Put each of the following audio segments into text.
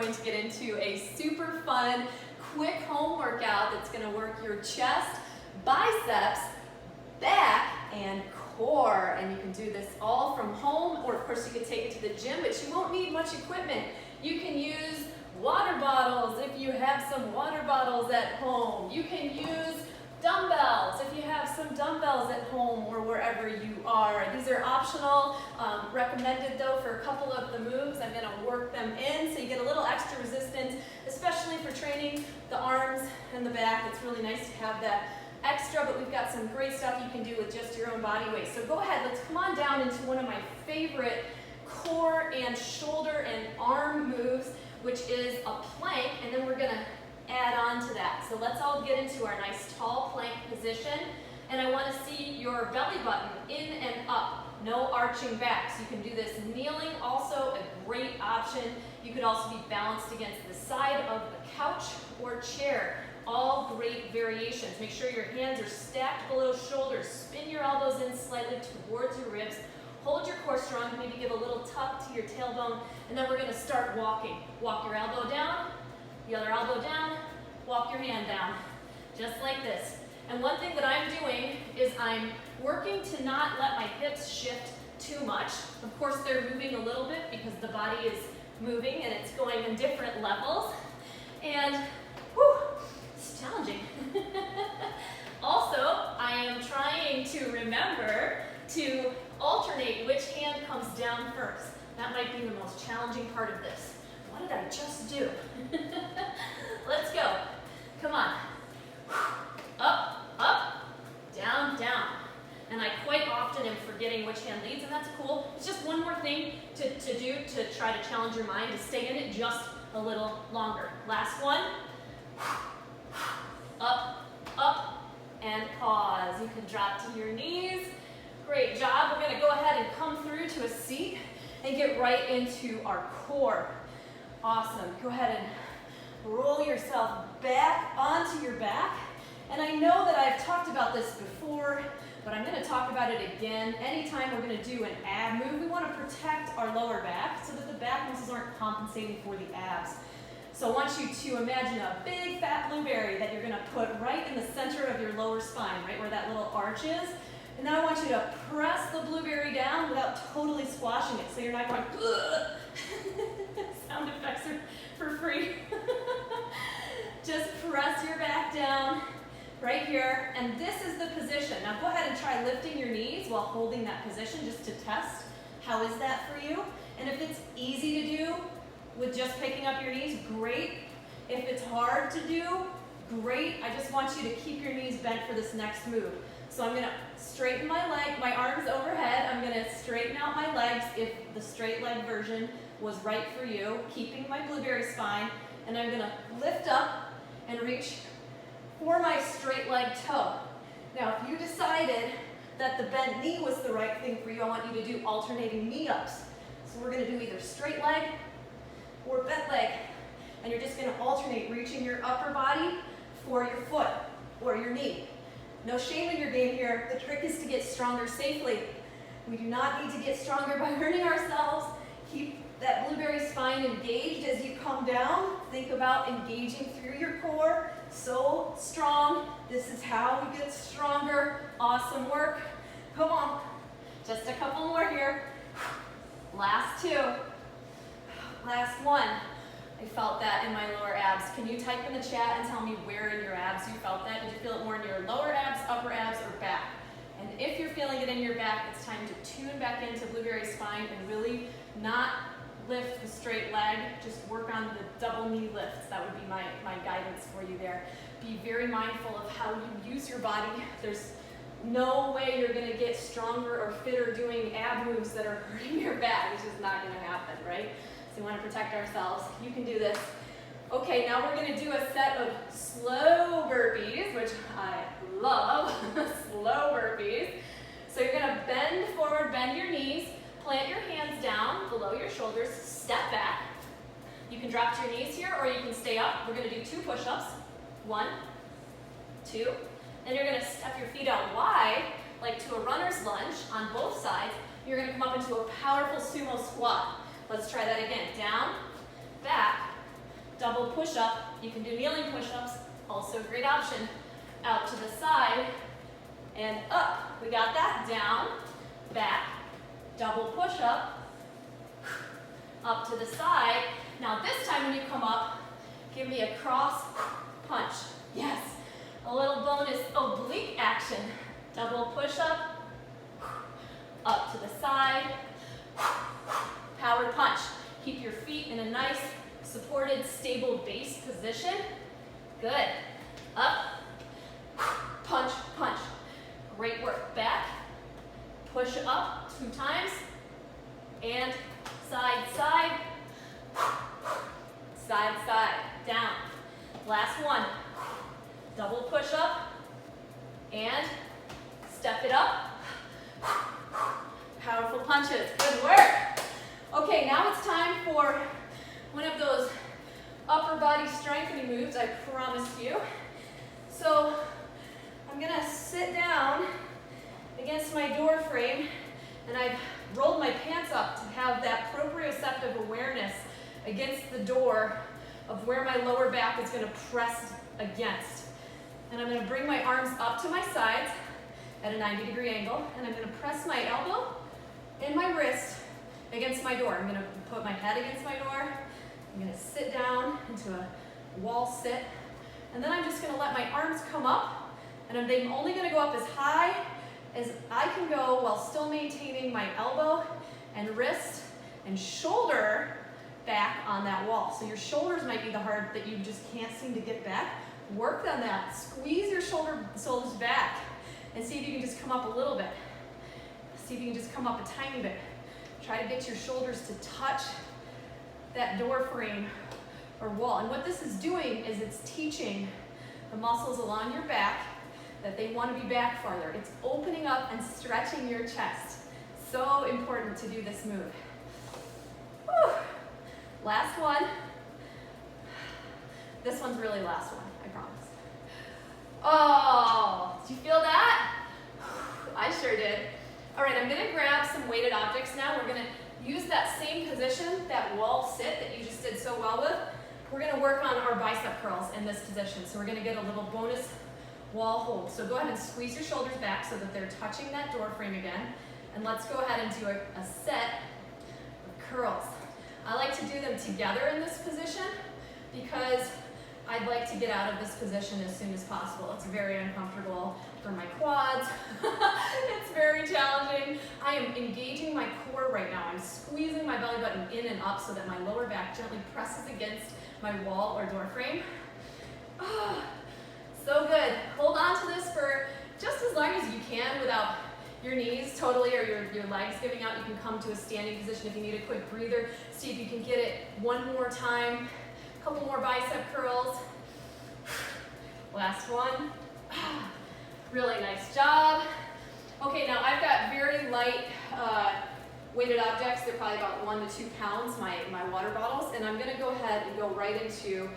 going to get into a super fun, quick home workout that's going to work your chest, biceps, back, and core. And you can do this all from home, or of course you could take it to the gym, but you won't need much equipment. You can use water bottles if you have some water bottles at home. You can use dumbbells if you have some dumbbells at home or wherever you are. These are optional, recommended though for a couple of the moves. I'm going to work them in so you get a little extra resistance, especially for training the arms and the back. It's really nice to have that extra, but we've got some great stuff you can do with just your own body weight. So go ahead, let's come on down into one of my favorite core and shoulder and arm moves, which is a plank, and then we're going to add on to that. So let's all get into our nice tall plank position, and I want to see your belly button in and up, no arching back. So you can do this kneeling, also a great option. You could also be balanced against the side of the couch or chair. All great variations. Make sure your hands are stacked below shoulders. Spin your elbows in slightly towards your ribs. Hold your core strong, maybe give a little tuck to your tailbone, and then we're going to start walking. Walk your elbow down, the other elbow down, walk your hand down, just like this. And one thing that I'm doing is I'm working to not let my hips shift too much. Of course, they're moving a little bit because the body is moving and it's going in different levels. And whew, it's challenging. Also, I am trying to remember to alternate which hand comes down first. That might be the most challenging part of this. What did I just do? Let's go. Come on. Up, up, down, down. And I quite often am forgetting which hand leads, and that's cool. It's just one more thing to do to try to challenge your mind, to stay in it just a little longer. Last one. Up, up, and pause. You can drop to your knees. Great job. We're going to go ahead and come through to a seat and get right into our core. Awesome. Go ahead and roll yourself back onto your back. And I know that I've talked about this before, but I'm going to talk about it again. Anytime we're going to do an ab move, we want to protect our lower back so that the back muscles aren't compensating for the abs. So I want you to imagine a big fat blueberry that you're going to put right in the center of your lower spine, right where that little arch is. And now I want you to press the blueberry down without totally squashing it. So you're not going, ugh. Sound effects are for free. Just press your back down right here. And this is the position. Now go ahead and try lifting your knees while holding that position just to test. How is that for you? And if it's easy to do with just picking up your knees, great. If it's hard to do, great. I just want you to keep your knees bent for this next move. So I'm going to straighten my leg, my arms overhead. I'm going to straighten out my legs if the straight leg version was right for you, keeping my blueberry spine. And I'm going to lift up and reach for my straight leg toe. Now, if you decided that the bent knee was the right thing for you, I want you to do alternating knee ups. So we're going to do either straight leg or bent leg. And you're just going to alternate reaching your upper body for your foot or your knee. No shame in your game here. The trick is to get stronger safely. We do not need to get stronger by hurting ourselves. Keep that blueberry spine engaged as you come down. Think about engaging through your core. So strong. This is how we get stronger. Awesome work. Come on. Just a couple more here. Last two. Last one. I felt that in my lower abs. Can you type in the chat and tell me where in your abs you felt that? Did you feel it more in your lower abs, upper abs, or back? And if you're feeling it in your back, it's time to tune back into blueberry spine and really not lift the straight leg. Just work on the double knee lifts. That would be my guidance for you there. Be very mindful of how you use your body. There's no way you're going to get stronger or fitter doing ab moves that are hurting your back. It's just not going to happen, right? So we want to protect ourselves. You can do this. Okay, now we're going to do a set of slow burpees, which I love, slow burpees. So you're going to bend forward, bend your knees, plant your hands down below your shoulders, step back. You can drop to your knees here or you can stay up. We're going to do 2 push-ups. 1, 2, and you're going to step your feet out wide, like to a runner's lunge on both sides. You're going to come up into a powerful sumo squat. Let's try that again. Down, back, double push-up. You can do kneeling push-ups, also a great option. Out to the side and up. We got that. Down, back, double push-up, up to the side. Now this time when you come up, give me a cross punch. Yes, a little bonus oblique action. Double push-up, up to the side, powered punch. Keep your feet in a nice, supported, stable base position. Good. Up, punch, punch. Great work. Back, push up 2 times, and side, side, side, side, down. Last one. Double push up, and step it up. Powerful punches. Good work. Okay, now it's time for one of those upper body strengthening moves I promised you. So I'm gonna sit down against my door frame, and I've rolled my pants up to have that proprioceptive awareness against the door of where my lower back is gonna press against. And I'm gonna bring my arms up to my sides at a 90-degree angle, and I'm gonna press my elbow and my wrist against my door. I'm gonna put my head against my door. I'm gonna sit down into a wall sit, and then I'm just gonna let my arms come up, and I'm only gonna go up as high as I can go while still maintaining my elbow and wrist and shoulder back on that wall. So your shoulders might be the part that you just can't seem to get back. Work on that. Squeeze your shoulders back and see if you can just come up a little bit. See if you can just come up a tiny bit. Try to get your shoulders to touch that door frame or wall. And what this is doing is it's teaching the muscles along your back that they want to be back farther. It's opening up and stretching your chest. So important to do this move. Whew. Last one. This one's really last one, I promise. Oh, did you feel that? I sure did. All right, I'm gonna grab some weighted objects now. We're gonna use that same position, that wall sit that you just did so well with. We're gonna work on our bicep curls in this position. So we're gonna get a little bonus wall hold. So go ahead and squeeze your shoulders back so that they're touching that door frame again. And let's go ahead and do a set of curls. I like to do them together in this position because I'd like to get out of this position as soon as possible. It's very uncomfortable for my quads. It's very challenging. I am engaging my core right now. I'm squeezing my belly button in and up so that my lower back gently presses against my wall or door frame. Oh, so good. Hold on to this for just as long as you can without your knees totally or your legs giving out. You can come to a standing position if you need a quick breather. See if you can get it one more time. A couple more bicep curls. Last one. Really nice job. Okay, now I've got very light weighted objects. They're probably about 1 to 2 pounds, my water bottles. And I'm gonna go ahead and go right into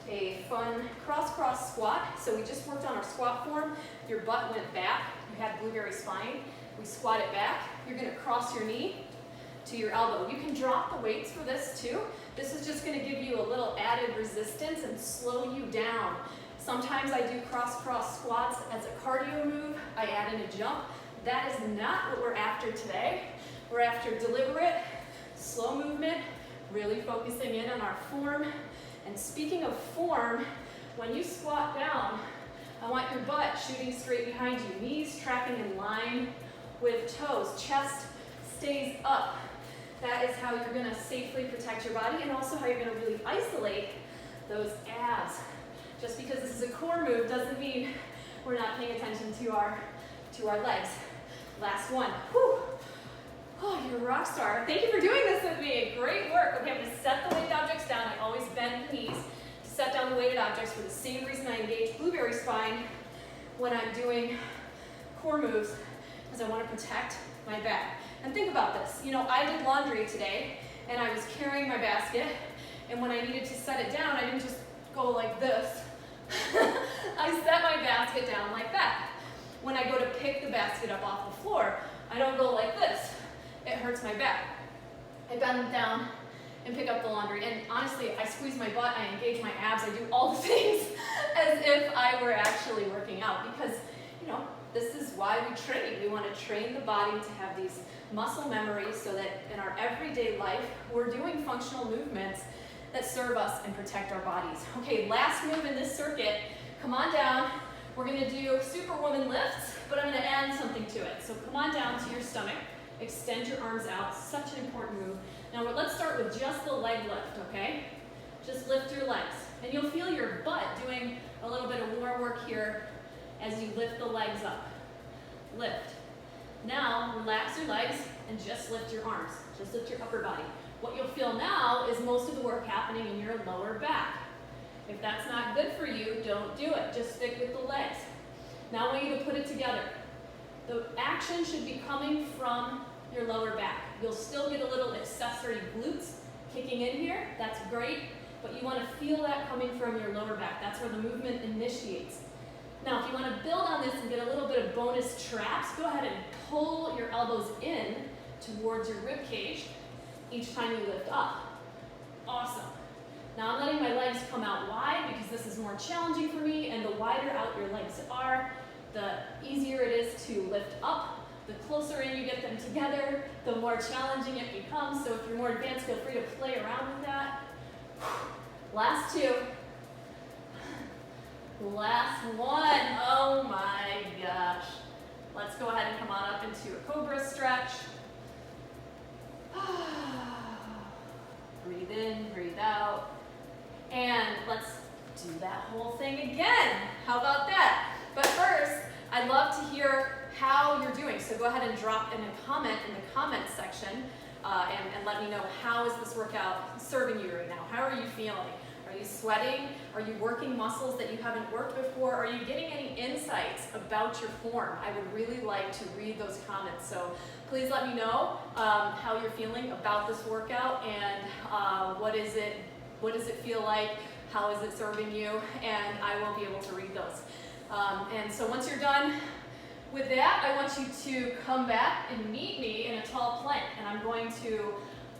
a fun cross squat. So we just worked on our squat form. Your butt went back. You had blueberry spine. We squat it back. You're gonna cross your knee to your elbow. You can drop the weights for this too. This is just gonna give you a little added resistance and slow you down. Sometimes I do cross squats as a cardio move. I add in a jump. That is not what we're after today. We're after deliberate, slow movement, really focusing in on our form. And speaking of form, when you squat down, I want your butt shooting straight behind you, knees tracking in line with toes, chest stays up. That is how you're gonna safely protect your body and also how you're gonna really isolate those abs. Just because this is a core move doesn't mean we're not paying attention to our legs. Last one. Whew. Oh, you're a rock star. Thank you for doing this with me. Great work. Okay, I'm gonna set the weighted objects down. I always bend the knees to set down the weighted objects for the same reason I engage blueberry spine when I'm doing core moves, because I want to protect my back. And think about this. You know, I did laundry today, and I was carrying my basket, and when I needed to set it down, I didn't just go like this. I set my basket down like that. When I go to pick the basket up off the floor, I don't go like this. It hurts my back. I bend them down and pick up the laundry. And honestly, I squeeze my butt, I engage my abs, I do all the things as if I were actually working out, because, you know, this is why we train. We want to train the body to have these muscle memories so that in our everyday life, we're doing functional movements that serve us and protect our bodies. Okay, last move in this circuit, come on down. We're gonna do Superwoman lifts, but I'm gonna add something to it. So come on down to your stomach, extend your arms out, such an important move. Now let's start with just the leg lift, okay? Just lift your legs. And you'll feel your butt doing a little bit of more work here as you lift the legs up. Lift. Now, relax your legs and just lift your arms. Just lift your upper body. What you'll feel now is most of the work happening in your lower back. If that's not good for you, don't do it. Just stick with the legs. Now I want you to put it together. The action should be coming from your lower back. You'll still get a little accessory glutes kicking in here. That's great, but you want to feel that coming from your lower back. That's where the movement initiates. Now, if you want to build on this and get a little bit of bonus traps, go ahead and pull your elbows in towards your rib cage each time you lift up. Awesome. Now I'm letting my legs come out wide because this is more challenging for me, and the wider out your legs are, the easier it is to lift up. The closer in you get them together, the more challenging it becomes. So if you're more advanced, feel free to play around with that. Last two. Last one. Oh my gosh. Let's go ahead and come on up into a cobra stretch. Breathe in, breathe out. And let's do that whole thing again. How about that? But first, I'd love to hear how you're doing. So go ahead and drop in a comment in the comments section and let me know, how is this workout serving you right now? How are you feeling? Are you sweating? Are you working muscles that you haven't worked before? Are you getting any insights about your form? I would really like to read those comments. So please let me know how you're feeling about this workout, and what does it feel like? How is it serving you? And I will be able to read those. And so once you're done with that, I want you to come back and meet me in a tall plank. And I'm going to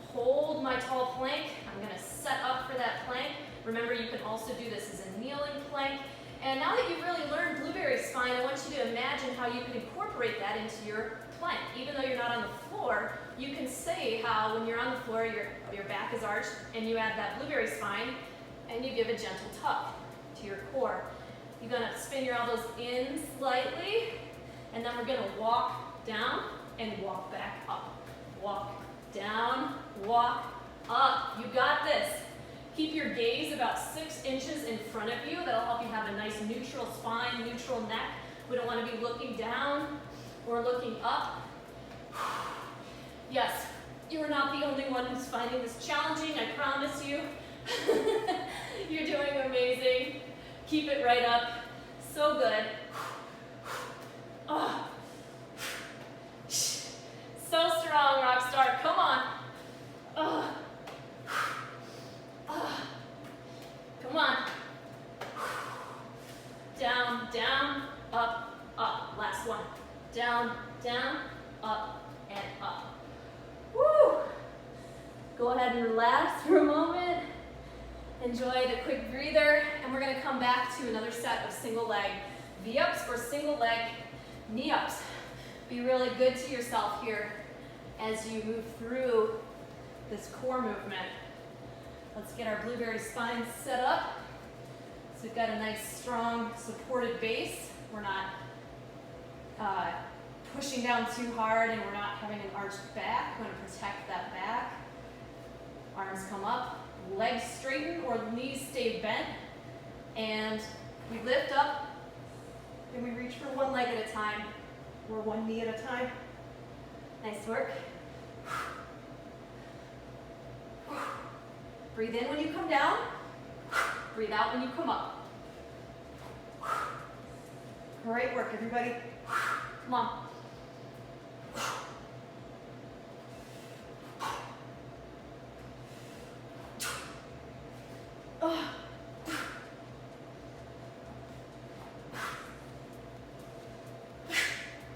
hold my tall plank. I'm going to set up for that plank. Remember, you can also do this as a kneeling plank. And now that you've really learned blueberry spine, I want you to imagine how you can incorporate that into your plank. Even though you're not on the floor, you can say how when you're on the floor, your back is arched, and you add that blueberry spine, and you give a gentle tuck to your core. You're going to spin your elbows in slightly, and then we're going to walk down and walk back up. Walk down, walk up. You got this. Keep your gaze about 6 inches in front of you. That'll help you have a nice neutral spine, neutral neck. We don't want to be looking down or looking up. Yes, you are not the only one who's finding this challenging, I promise you. You're doing amazing. Keep it right up. So good. Oh. So strong, rock star. Come on. Oh. Oh. Come on. Down, down, up, up. Last one. Down, down, up, and up. Woo! Go ahead and relax for a moment. Enjoy the quick breather, and we're going to come back to another set of single leg V-ups or single leg knee-ups. Be really good to yourself here as you move through this core movement. Let's get our blueberry spine set up. So we've got a nice, strong, supported base. We're not pushing down too hard, and we're not having an arched back. We want to protect that back. Arms come up. Legs straighten or knees stay bent, and we lift up and we reach for one leg at a time or one knee at a time. Nice work. Breathe in when you come down, breathe out when you come up. Great work, everybody. Come on.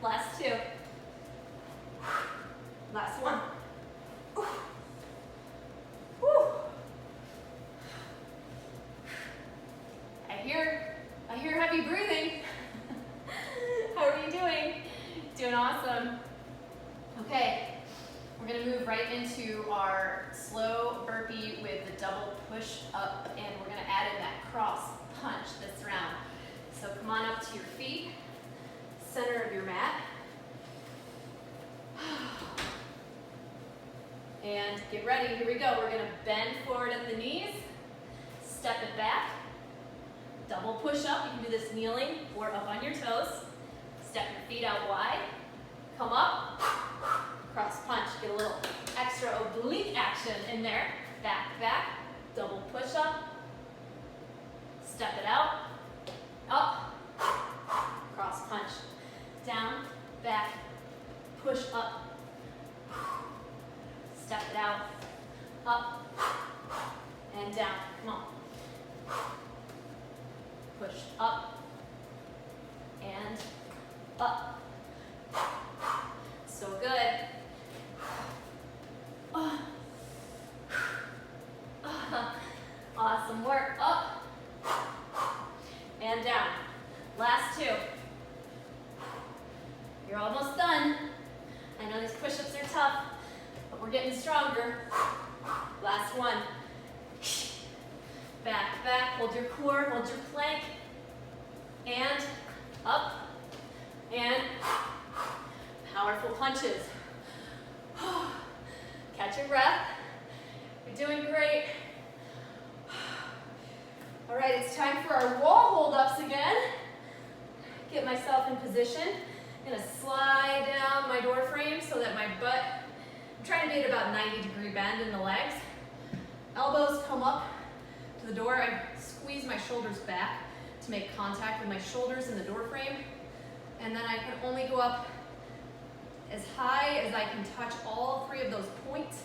Last two. Last one. Woo. right into our slow burpee with the double push up, and we're gonna add in that cross punch this round. So come on up to your feet, center of your mat. And get ready, here we go. We're gonna bend forward at the knees, step it back, double push up. You can do this kneeling or up on your toes. Step your feet out wide, come up, cross punch. Get a little extra oblique action in there. Back, back, double push up, step it out, up, cross punch, down, back, push up, step it out, up, and down. Come on. Push up, and up. So good. Awesome work. Up and down. Last two. You're almost done. I know these push-ups are tough, but we're getting stronger. Last one. Back, back. Hold your core, hold your plank. And up. And powerful punches. Catch your breath. You're doing great. All right, it's time for our wall hold-ups again. Get myself in position. I'm gonna slide down my door frame so that my butt, I'm trying to be at about 90-degree bend in the legs. Elbows come up to the door. I squeeze my shoulders back to make contact with my shoulders in the door frame. And then I can only go up as high as I can touch all three of those points.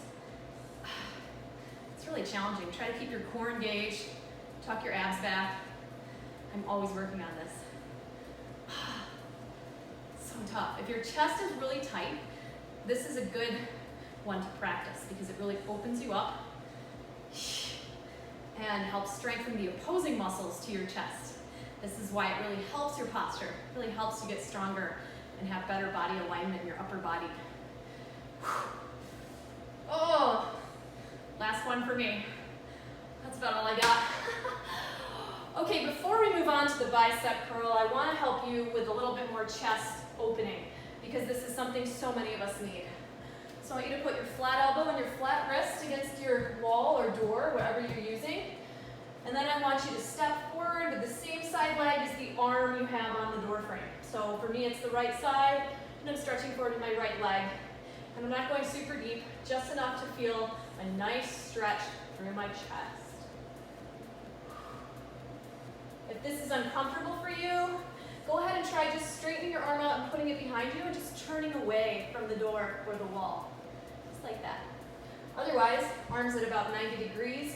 It's really challenging. Try to keep your core engaged, tuck your abs back. I'm always working on this. So tough. If your chest is really tight, this is a good one to practice because it really opens you up and helps strengthen the opposing muscles to your chest. This is why it really helps your posture, it really helps you get stronger and have better body alignment in your upper body. Oh, last one for me. That's about all I got. Okay, before we move on to the bicep curl, I want to help you with a little bit more chest opening because this is something so many of us need. So I want you to put your flat elbow and your flat wrist against your wall or door, whatever you're using. And then I want you to step forward with the same side leg as the arm you have on the door frame. So for me, it's the right side, and I'm stretching forward with my right leg. And I'm not going super deep, just enough to feel a nice stretch through my chest. If this is uncomfortable for you, go ahead and try just straightening your arm out and putting it behind you and just turning away from the door or the wall. Just like that. Otherwise, arms at about 90 degrees,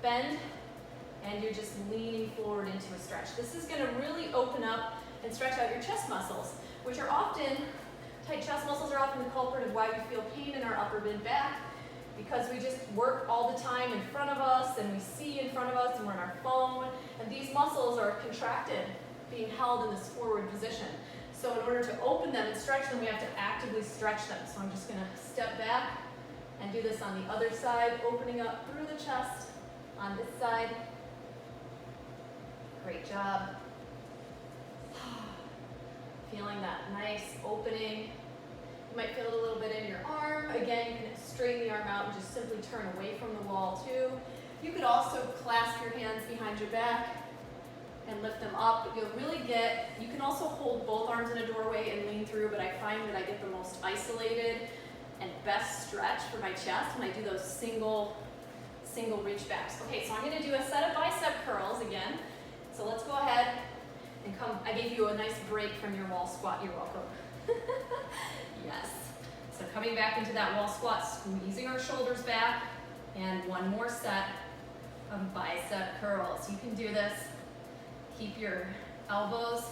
bend, and you're just leaning forward into a stretch. This is gonna really open up and stretch out your chest muscles, which are often, tight chest muscles are often the culprit of why we feel pain in our upper mid-back, because we just work all the time in front of us, and we see in front of us, and we're on our phone, and these muscles are contracted, being held in this forward position. So in order to open them and stretch them, we have to actively stretch them. So I'm just gonna step back and do this on the other side, opening up through the chest on this side. Great job. Feeling that nice opening. You might feel it a little bit in your arm. Again, you can straighten the arm out and just simply turn away from the wall too. You could also clasp your hands behind your back and lift them up. You'll really get, you can also hold both arms in a doorway and lean through, but I find that I get the most isolated and best stretch for my chest when I do those single reach backs. Okay, so I'm gonna do a set of bicep curls again. So let's go ahead and come. I gave you a nice break from your wall squat. You're welcome. Yes. So coming back into that wall squat, squeezing our shoulders back, and one more set of bicep curls. You can do this. Keep your elbows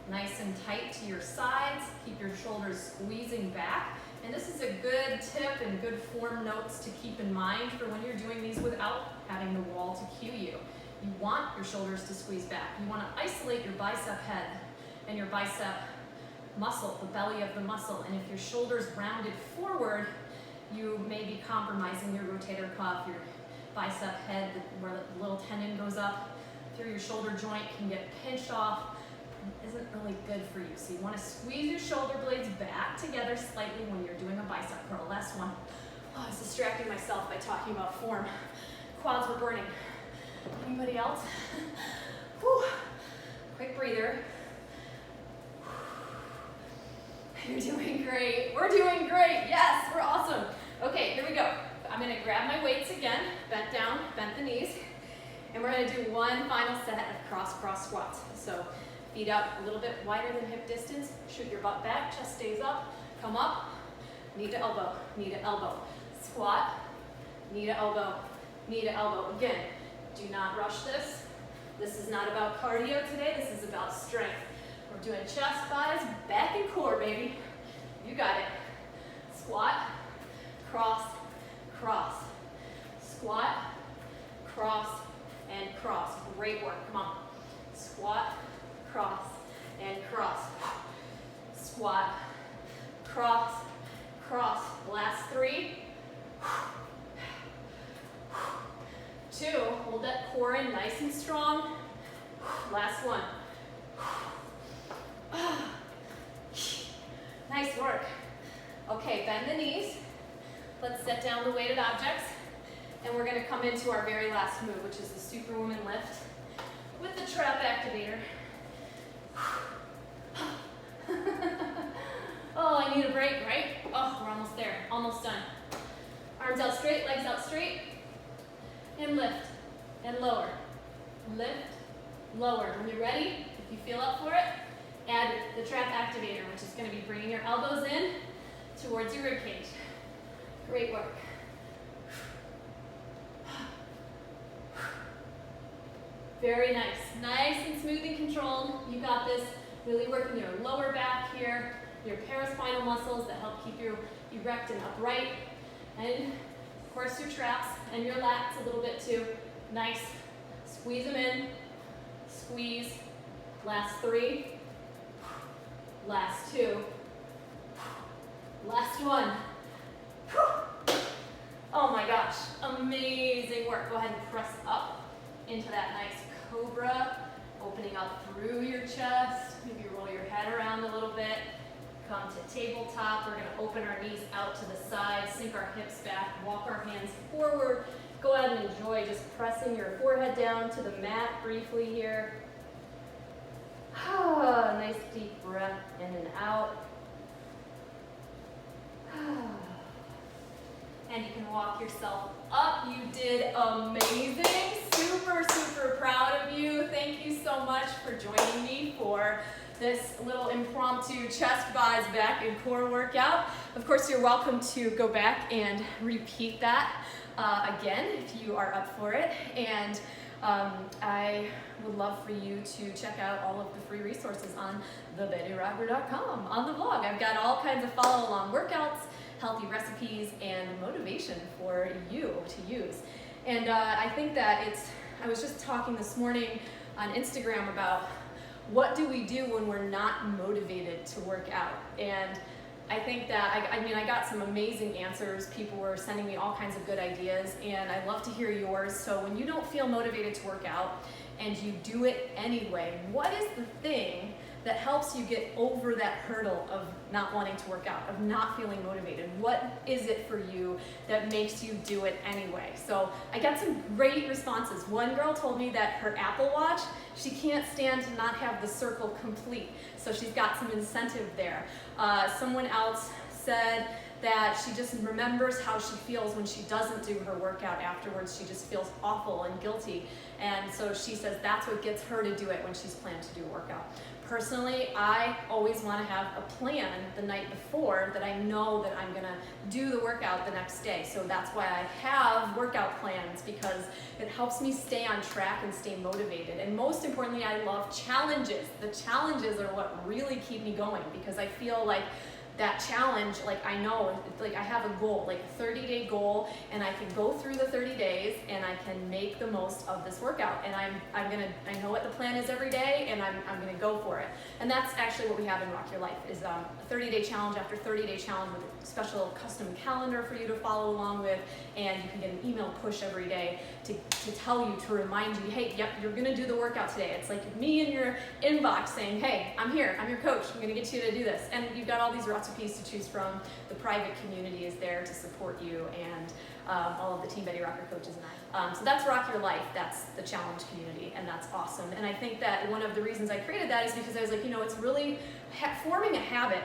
nice and tight to your sides. Keep your shoulders squeezing back. And this is a good tip and good form notes to keep in mind for when you're doing these without having the wall to cue you. You want your shoulders to squeeze back. You want to isolate your bicep head and your bicep muscle, the belly of the muscle. And if your shoulders rounded forward, you may be compromising your rotator cuff, your bicep head, where the little tendon goes up through your shoulder joint, can get pinched off. Isn't really good for you. So you want to squeeze your shoulder blades back together slightly when you're doing a bicep curl. Last one. Oh, I was distracting myself by talking about form. Quads were burning. Anybody else? Whew. Quick breather. You're doing great. We're doing great. Yes, we're awesome. Okay, here we go. I'm going to grab my weights again, bent down, bent the knees, and we're going to do one final set of cross squats. So feet up a little bit wider than hip distance. Shoot your butt back, chest stays up. Come up, knee to elbow, knee to elbow. Squat, knee to elbow, knee to elbow. Again, do not rush this. This is not about cardio today. This is about strength. We're doing chest, thighs, back, and core, baby. You got it. Squat, cross, cross. Squat, cross, and cross. Great work. Come on. Squat, cross, and cross. Squat, cross, cross. Last 3. 2. Hold that core in nice and strong. Last 1. Nice work. Okay, bend the knees. Let's set down the weighted objects. And we're going to come into our very last move, which is the Superwoman lift with the trap activator. Oh, I need a break, right? Oh, we're almost there. Almost done. Arms out straight, legs out straight. And lift. And lower. Lift. Lower. When you're ready, if you feel up for it, add the trap activator, which is going to be bringing your elbows in towards your ribcage. Great work. Very nice. Nice and smooth and controlled. You got this. Really working your lower back here, your paraspinal muscles that help keep you erect and upright. And of course your traps and your lats a little bit too. Nice. Squeeze them in. Squeeze. Last 3. Last 2. Last 1. Oh my gosh. Amazing work. Go ahead and press up into that nice cobra. Opening up through your chest. Maybe roll your head around a little bit. Come to tabletop. We're going to open our knees out to the side, sink our hips back, walk our hands forward. Go ahead and enjoy just pressing your forehead down to the mat briefly here. Nice deep breath in and out. And you can walk yourself up. You did amazing. Super, super proud of you. Thank you so much for joining me for this little impromptu chest, thighs, back, and core workout. Of course, you're welcome to go back and repeat that again if you are up for it. And I would love for you to check out all of the free resources on thebettyrocker.com on the blog. I've got all kinds of follow-along workouts, healthy recipes, and motivation for you to use. And I think that I was just talking this morning on Instagram about what do we do when we're not motivated to work out. And I think that, I got some amazing answers. People were sending me all kinds of good ideas, and I'd love to hear yours. So when you don't feel motivated to work out and you do it anyway, what is the thing that helps you get over that hurdle of not wanting to work out, of not feeling motivated? What is it for you that makes you do it anyway? So I got some great responses. One girl told me that her Apple Watch, she can't stand to not have the circle complete, so she's got some incentive there. Someone else said that she just remembers how she feels when she doesn't do her workout afterwards. She just feels awful and guilty. And so she says that's what gets her to do it when she's planned to do a workout. Personally, I always want to have a plan the night before that I know that I'm going to do the workout the next day. So that's why I have workout plans, because it helps me stay on track and stay motivated. And most importantly, I love challenges. The challenges are what really keep me going, because I feel like that challenge, like I know, like I have a goal, like a 30-day goal, and I can go through the 30 days and I can make the most of this workout. And I know what the plan is every day, and I'm gonna go for it. And that's actually what we have in Rock Your Life, is a 30-day challenge after 30-day challenge with a special custom calendar for you to follow along with, and you can get an email push every day to tell you, to remind you, hey, yep, you're gonna do the workout today. It's like me in your inbox saying, hey, I'm here, I'm your coach, I'm gonna get you to do this. And you've got all these recipes to choose from. The private community is there to support you, and all of the Team Betty Rocker coaches and I. So that's Rock Your Life, that's the challenge community, and that's awesome. And I think that one of the reasons I created that is because I was like, it's really, forming a habit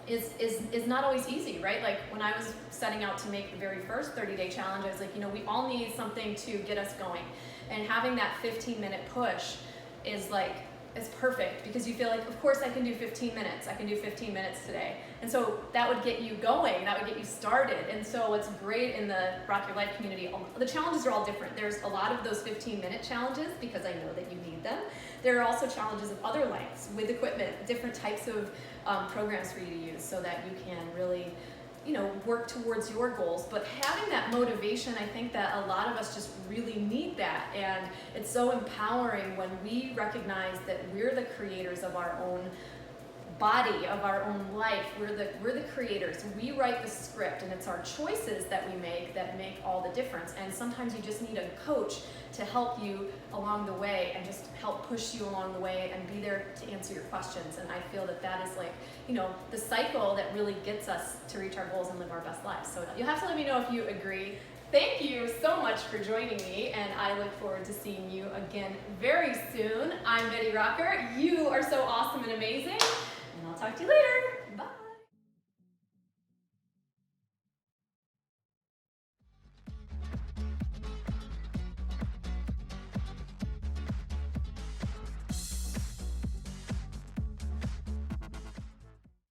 is not always easy, right? Like when I was setting out to make the very first 30-day challenge, I was like, we all need something to get us going. And having that 15-minute push is like, it's perfect, because you feel like, of course I can do 15 minutes. I can do 15 minutes today. And so that would get you going, that would get you started. And so what's great in the Rock Your Life community, the challenges are all different. There's a lot of those 15-minute challenges because I know that you need them. There are also challenges of other lengths with equipment, different types of programs for you to use so that you can really work towards your goals. But having that motivation, I think that a lot of us just really need that. And it's so empowering when we recognize that we're the creators of our own body, of our own life. We're the creators. We write the script, and it's our choices that we make that make all the difference. And sometimes you just need a coach to help you along the way and just help push you along the way and be there to answer your questions. And I feel that that is like, the cycle that really gets us to reach our goals and live our best lives. So you'll have to let me know if you agree. Thank you so much for joining me, and I look forward to seeing you again very soon. I'm Betty Rocker. You are so awesome and amazing, and I'll talk to you later.